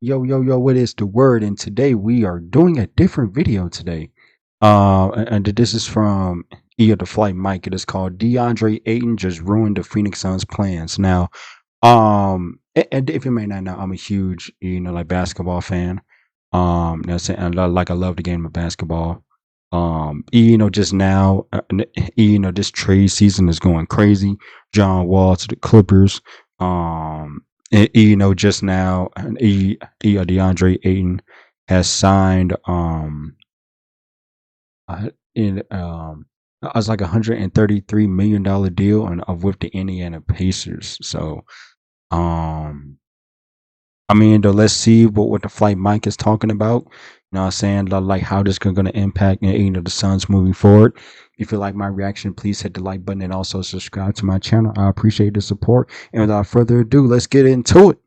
Yo, what is the word? And today we are doing a different video today. And this is from the Flight Mike. It is called DeAndre Ayton just ruined the Phoenix Suns plans. Now, and if you may not know, I'm a huge, like basketball fan. That's it. And like I love the game of basketball. Just now, this trade season is going crazy. John Wall to the Clippers. Just now, DeAndre Ayton has signed in it was like $133 million deal and of with the Indiana Pacers. So though, let's see what the flight Mike is talking about. You know what I'm saying? Like how this is gonna impact the Suns moving forward. If you like my reaction, please hit the like button and also subscribe to my channel. I appreciate the support. And without further ado, let's get into it.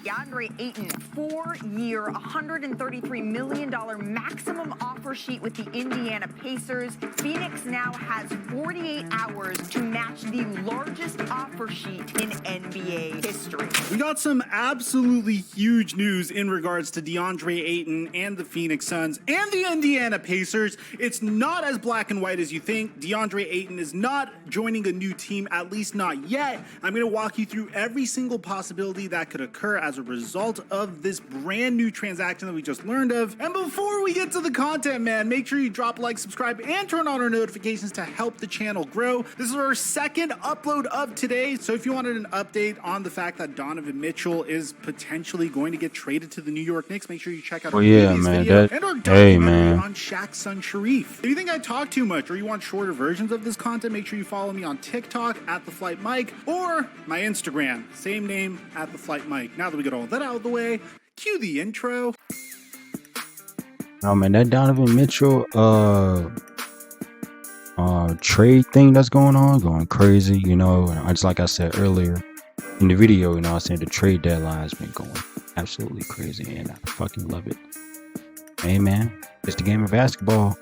DeAndre Ayton, 4-year, $133 million maximum offer sheet with the Indiana Pacers. Phoenix now has 48 hours to match the largest offer sheet in NBA history. We got some absolutely huge news in regards to DeAndre Ayton and the Phoenix Suns and the Indiana Pacers. It's not as black and white as you think. DeAndre Ayton is not joining a new team, at least not yet. I'm going to walk you through every single possibility that could occur as a result of this brand new transaction that we just learned of. And before we get to the content, man, make sure you drop a like, subscribe, and turn on our notifications to help the channel grow. This is our second upload of today, so if you wanted an update on the fact that Donovan Mitchell is potentially going to get traded to the New York Knicks, make sure you check out our previous video and our documentary on Shaq's son Sharif. If you think I talk too much or you want shorter versions of this content, make sure you follow me on TikTok at The Flight Mike or my Instagram, same name, at The Flight Mike. Now that we get all that out of the way, cue the intro. Oh man, that Donovan Mitchell trade thing that's going crazy, and just like I said earlier in the video, I said the trade deadline has been going absolutely crazy and I fucking love it. Hey man, it's the game of basketball.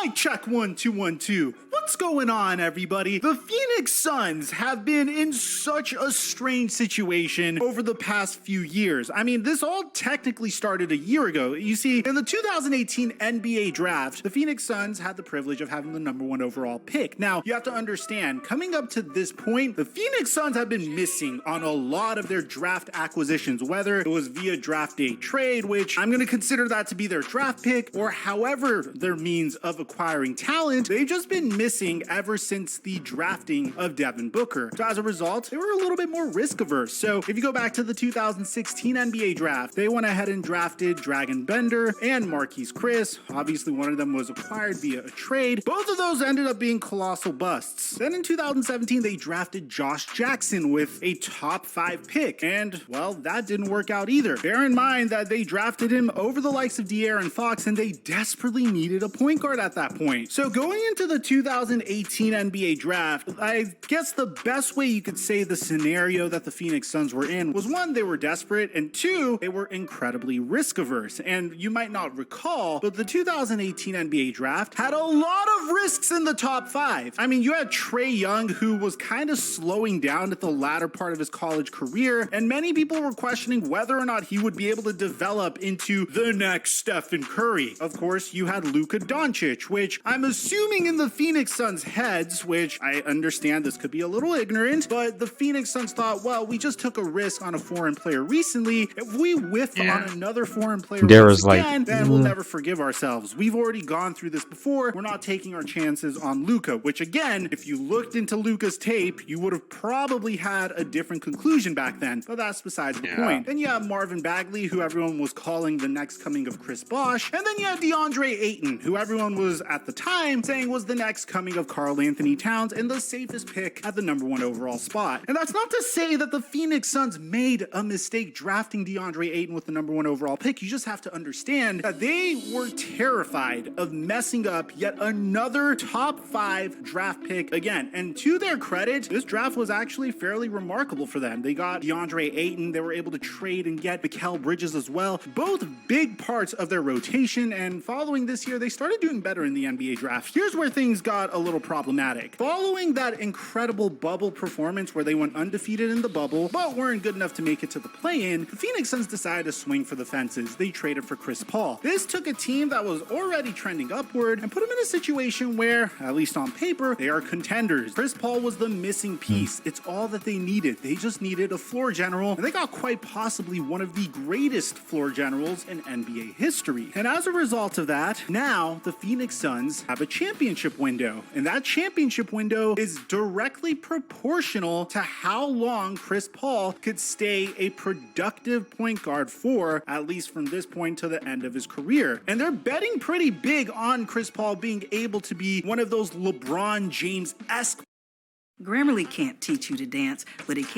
Mic check 1 2 1 2. What's going on, everybody? The Phoenix Suns have been in such a strange situation over the past few years. I mean, this all technically started a year ago. You see, in the 2018 NBA draft, the Phoenix Suns had the privilege of having the #1 overall pick. Now, you have to understand, coming up to this point, the Phoenix Suns have been missing on a lot of their draft acquisitions, whether it was via draft day trade, which I'm going to consider that to be their draft pick, or however their means of acquiring talent. They've just been missing ever since the drafting of Devin Booker. So as a result, they were a little bit more risk averse. So if you go back to the 2016 NBA draft, they went ahead and drafted Dragon Bender and Marquise Chris. Obviously, one of them was acquired via a trade. Both of those ended up being colossal busts. Then in 2017, they drafted Josh Jackson with a top 5 pick. And, well, that didn't work out either. Bear in mind that they drafted him over the likes of De'Aaron Fox, and they desperately needed a point guard at that point. So going into the 2018 NBA draft, I guess the best way you could say the scenario that the Phoenix Suns were in was, one, they were desperate, and two, they were incredibly risk averse. And you might not recall, but the 2018 NBA draft had a lot of risks in the top 5. I mean, you had Trae Young, who was kind of slowing down at the latter part of his college career, and many people were questioning whether or not he would be able to develop into the next Stephen Curry. Of course, you had Luka Doncic, which I'm assuming in the Phoenix Suns' heads, which I understand this could be a little ignorant, but the Phoenix Suns thought, well, we just took a risk on a foreign player recently. If we whiff on another foreign player again, then we'll never forgive ourselves. We've already gone through this before. We're not taking our chances on Luka, which again, if you looked into Luka's tape, you would have probably had a different conclusion back then, but that's besides the point. Then you have Marvin Bagley, who everyone was calling the next coming of Chris Bosh, and then you have DeAndre Ayton, who everyone was at the time saying was the next coming of Karl Anthony Towns and the safest pick at the #1 overall spot. And that's not to say that the Phoenix Suns made a mistake drafting DeAndre Ayton with the #1 overall pick. You just have to understand that they were terrified of messing up yet another top 5 draft pick again. And to their credit, this draft was actually fairly remarkable for them. They got DeAndre Ayton. They were able to trade and get Mikal Bridges as well. Both big parts of their rotation. And following this year, they started doing better in the NBA draft. Here's where things got got a little problematic. Following that incredible bubble performance where they went undefeated in the bubble, but weren't good enough to make it to the play-in, the Phoenix Suns decided to swing for the fences. They traded for Chris Paul. This took a team that was already trending upward and put them in a situation where, at least on paper, they are contenders. Chris Paul was the missing piece. It's all that they needed. They just needed a floor general, and they got quite possibly one of the greatest floor generals in NBA history. And as a result of that, now the Phoenix Suns have a championship window, and that championship window is directly proportional to how long Chris Paul could stay a productive point guard for, at least from this point to the end of his career. And they're betting pretty big on Chris Paul being able to be one of those LeBron James-esque. Grammarly can't teach you to dance, but it can.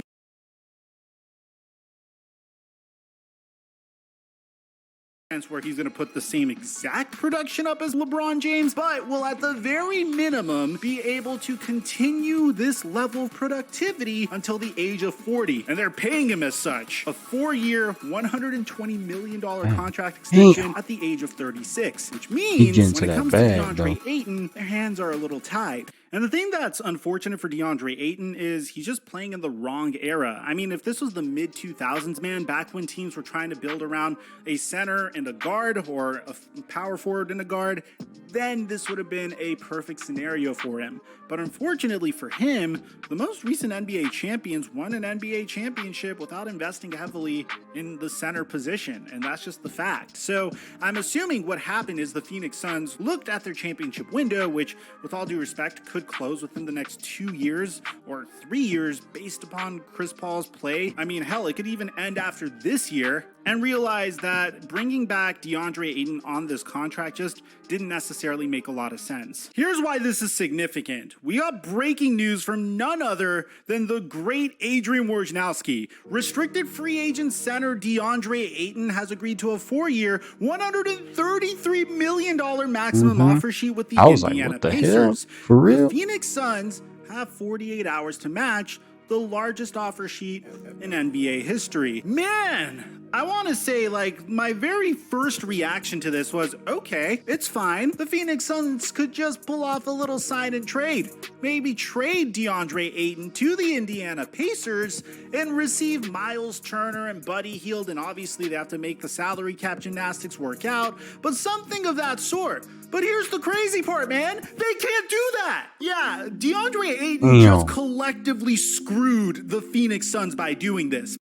Where he's going to put the same exact production up as LeBron James, but will at the very minimum be able to continue this level of productivity until the age of 40. And they're paying him as such. A 4-year, $120 million contract extension at the age of 36, which means when it comes to DeAndre Ayton, their hands are a little tied. And the thing that's unfortunate for DeAndre Ayton is he's just playing in the wrong era. I mean, if this was the mid-2000s, man, back when teams were trying to build around a center and a guard or a power forward and a guard, then this would have been a perfect scenario for him. But unfortunately for him, the most recent NBA champions won an NBA championship without investing heavily in the center position, and that's just the fact. So I'm assuming what happened is the Phoenix Suns looked at their championship window, which, with all due respect, could close within the next 2 years or 3 years based upon Chris Paul's play. I mean, hell, it could even end after this year, and realize that bringing back DeAndre Ayton on this contract just didn't necessarily make a lot of sense. Here's why this is significant. We got breaking news from none other than the great Adrian Wojnarowski. Restricted free agent center DeAndre Ayton has agreed to a 4-year, $133 million maximum offer sheet with the Indiana Pacers. For real? The Phoenix Suns have 48 hours to match the largest offer sheet in NBA history. Man, I want to say, like, my very first reaction to this was, okay, it's fine. The Phoenix Suns could just pull off a little sign and trade. Maybe trade DeAndre Ayton to the Indiana Pacers and receive Miles Turner and Buddy Hield, and obviously they have to make the salary cap gymnastics work out, but something of that sort. But here's the crazy part, man. They can't do that. Yeah, DeAndre Ayton just collectively screwed the Phoenix Suns by doing this.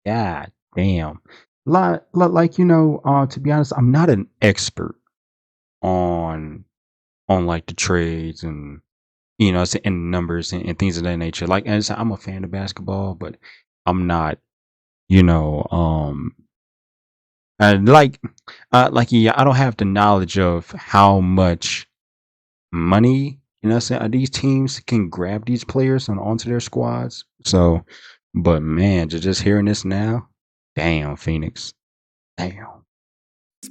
God damn. Like, to be honest, I'm not an expert on like the trades and, and numbers and things of that nature. Like, as I'm a fan of basketball, but I'm not, yeah, I don't have the knowledge of how much money, these teams can grab these players onto their squads. So, but man, just hearing this now, damn, Phoenix, damn.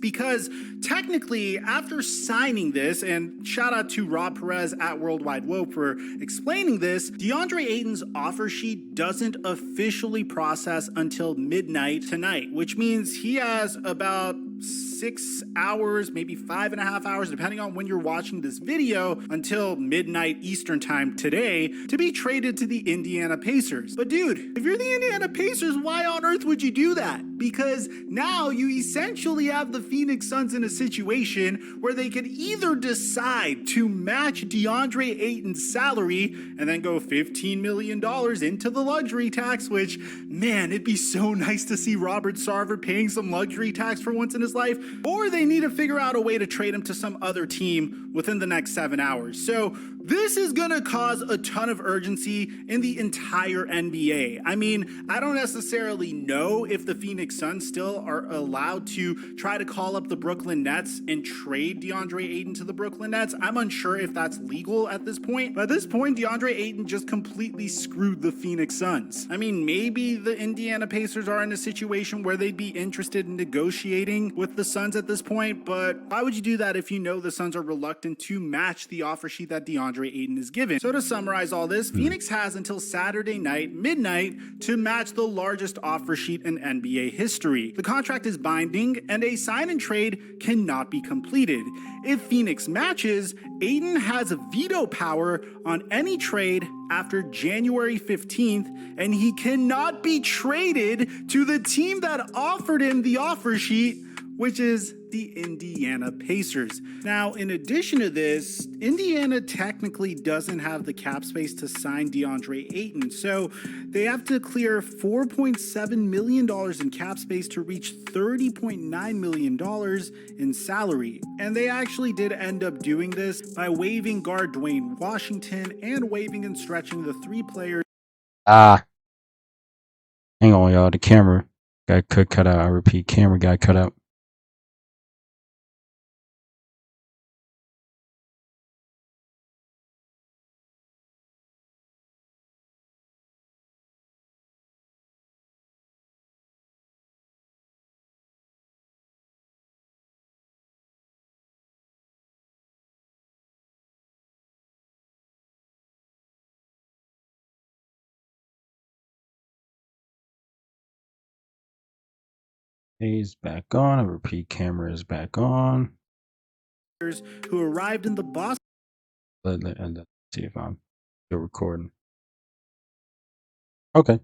Because technically, after signing this, and shout out to Rob Perez at Worldwide Woe for explaining this, DeAndre Ayton's offer sheet doesn't officially process until midnight tonight, which means he has about 6 hours, maybe 5.5 hours, depending on when you're watching this video, until midnight Eastern time today to be traded to the Indiana Pacers. But dude, if you're the Indiana Pacers, why on earth would you do that? Because now you essentially have the Phoenix Suns in a situation where they could either decide to match DeAndre Ayton's salary and then go $15 million into the luxury tax, which, man, it'd be so nice to see Robert Sarver paying some luxury tax for once in his life, or they need to figure out a way to trade him to some other team within the next 7 hours. So this is going to cause a ton of urgency in the entire NBA. I mean, I don't necessarily know if the Phoenix Suns still are allowed to try to call up the Brooklyn Nets and trade DeAndre Ayton to the Brooklyn Nets. I'm unsure if that's legal at this point. But at this point, DeAndre Ayton just completely screwed the Phoenix Suns. I mean, maybe the Indiana Pacers are in a situation where they'd be interested in negotiating with the Suns at this point, but why would you do that if you know the Suns are reluctant to match the offer sheet that DeAndre DeAndre Ayton is given. So to summarize all this, Phoenix has until Saturday night, midnight, to match the largest offer sheet in NBA history. The contract is binding, and a sign and trade cannot be completed. If Phoenix matches, Ayton has veto power on any trade after January 15th, and he cannot be traded to the team that offered him the offer sheet, which is the Indiana Pacers. Now, in addition to this, Indiana technically doesn't have the cap space to sign DeAndre Ayton, so they have to clear $4.7 million in cap space to reach $30.9 million in salary. And they actually did end up doing this by waiving guard Dwayne Washington and waiving and stretching the three players. Hang on, y'all. The camera got cut out. I repeat, camera got cut out. He's back on. I repeat, camera is back on. Who arrived in the Boston. Let's see if I'm still recording. Okay.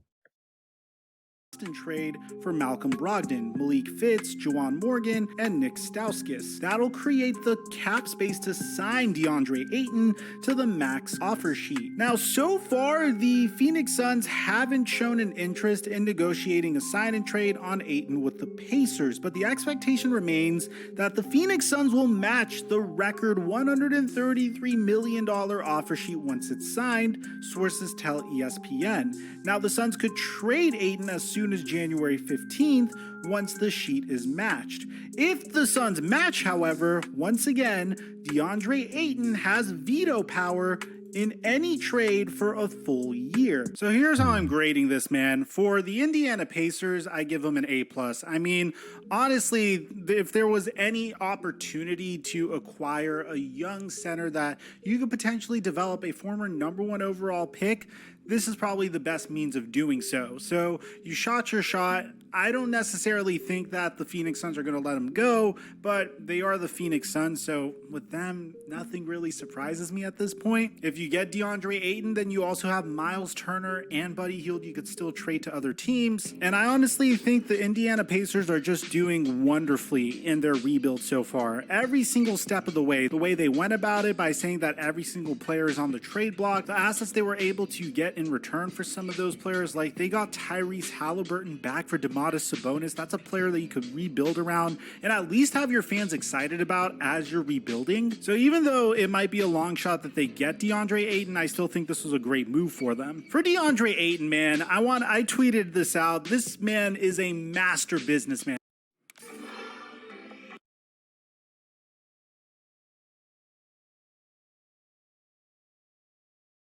Trade for Malcolm Brogdon, Malik Fitz, Juwan Morgan, and Nick Stauskas. That'll create the cap space to sign DeAndre Ayton to the max offer sheet. Now, so far, the Phoenix Suns haven't shown an interest in negotiating a sign and trade on Ayton with the Pacers, but the expectation remains that the Phoenix Suns will match the record $133 million offer sheet once it's signed, sources tell ESPN. Now, the Suns could trade Ayton as soon as January 15th once the sheet is matched. If the Suns match, however, once again, DeAndre Ayton has veto power in any trade for a full year. So here's how I'm grading this, man. For the Indiana Pacers, I give them an A+. I mean, honestly, if there was any opportunity to acquire a young center that you could potentially develop a former #1 overall pick, this is probably the best means of doing so. So you shot your shot. I don't necessarily think that the Phoenix Suns are going to let him go, but they are the Phoenix Suns, so with them, nothing really surprises me at this point. If you get DeAndre Ayton, then you also have Miles Turner and Buddy Hield you could still trade to other teams. And I honestly think the Indiana Pacers are just doing wonderfully in their rebuild so far. Every single step of the way they went about it by saying that every single player is on the trade block, the assets they were able to get in return for some of those players, like they got Tyrese Halliburton back for Domantas Sabonis. That's a player that you could rebuild around and at least have your fans excited about as you're rebuilding. So even though it might be a long shot that they get DeAndre Ayton, I still think this was a great move for them. For DeAndre Ayton, man, I tweeted this out. This man is a master businessman.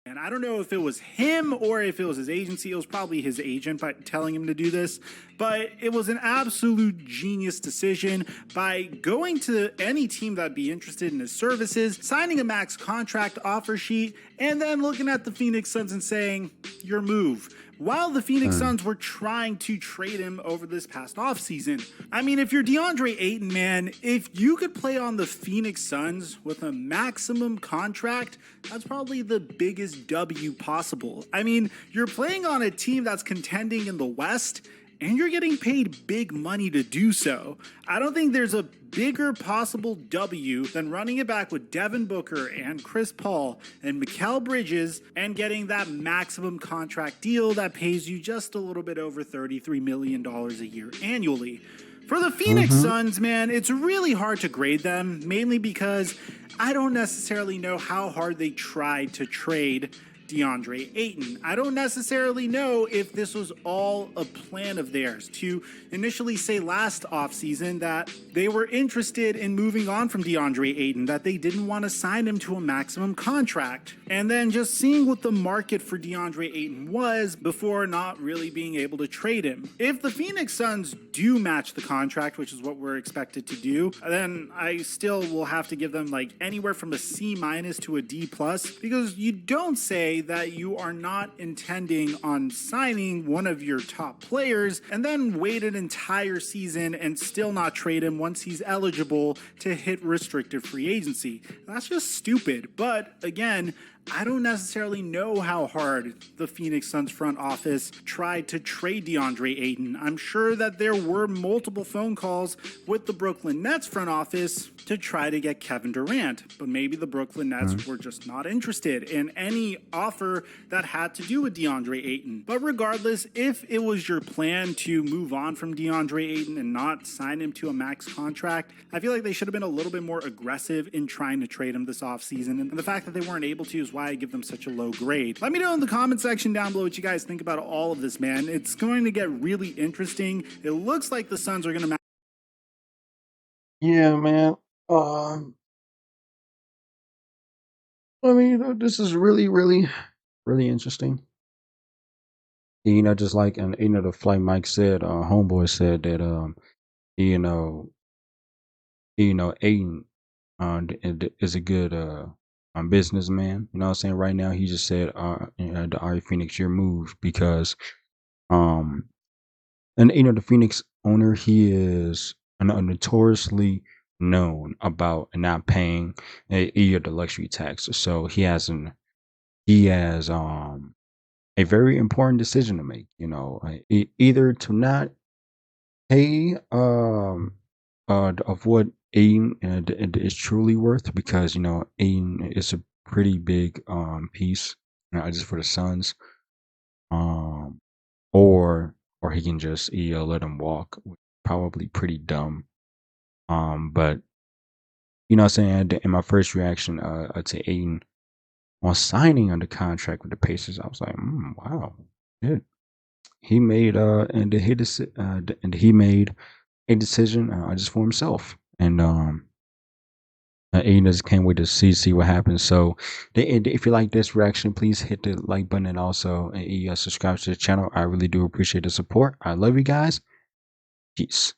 And I don't know if it was him or if it was his agency. It was probably his agent by telling him to do this. But it was an absolute genius decision by going to any team that'd be interested in his services, signing a max contract offer sheet, and then looking at the Phoenix Suns and saying, your move. While the Phoenix Suns were trying to trade him over this past offseason. I mean, if you're DeAndre Ayton, man, if you could play on the Phoenix Suns with a maximum contract, that's probably the biggest W possible. I mean, you're playing on a team that's contending in the West, and you're getting paid big money to do so. I don't think there's a bigger possible W than running it back with Devin Booker and Chris Paul and Mikal Bridges and getting that maximum contract deal that pays you just a little bit over $33 million a year annually. For the Phoenix Suns, man, it's really hard to grade them, mainly because I don't necessarily know how hard they tried to trade DeAndre Ayton. I don't necessarily know if this was all a plan of theirs to initially say last offseason that they were interested in moving on from DeAndre Ayton, that they didn't want to sign him to a maximum contract, and then just seeing what the market for DeAndre Ayton was before not really being able to trade him. If the Phoenix Suns do match the contract, which is what we're expected to do, then I still will have to give them like anywhere from a C- to a D+, because you don't say that you are not intending on signing one of your top players and then wait an entire season and still not trade him once he's eligible to hit restricted free agency. That's just stupid. But again, I don't necessarily know how hard the Phoenix Suns front office tried to trade DeAndre Ayton. I'm sure that there were multiple phone calls with the Brooklyn Nets front office to try to get Kevin Durant, but maybe the Brooklyn Nets were just not interested in any offer that had to do with DeAndre Ayton. But regardless, if it was your plan to move on from DeAndre Ayton and not sign him to a max contract, I feel like they should have been a little bit more aggressive in trying to trade him this offseason, and the fact that they weren't able to is why I give them such a low grade. Let me know in the comment section down below what you guys think about all of this, man. It's going to get really interesting. It looks like the Suns are going to Yeah, man. I mean, this is really, really, really interesting. Just like, and the flight Mike said, homeboy said that, you know, Aiden, is a good, businessman. You know what I'm saying? Right now, he just said, the Ari Phoenix, your move, because, um, and the Phoenix owner, he is notoriously known about not paying either the luxury tax. So he has a very important decision to make. Either to not pay of what Aiden is truly worth, because Aiden is a pretty big piece, just for the Suns, um, or he can just let him walk. Probably pretty dumb. But what I'm saying, in my first reaction to Aiden on signing under contract with the Pacers, I was like, wow, good. He made he made a decision just for himself, and Aiden just can't wait to see what happens. So, if you like this reaction, please hit the like button, and also subscribe to the channel. I really do appreciate the support. I love you guys. Peace.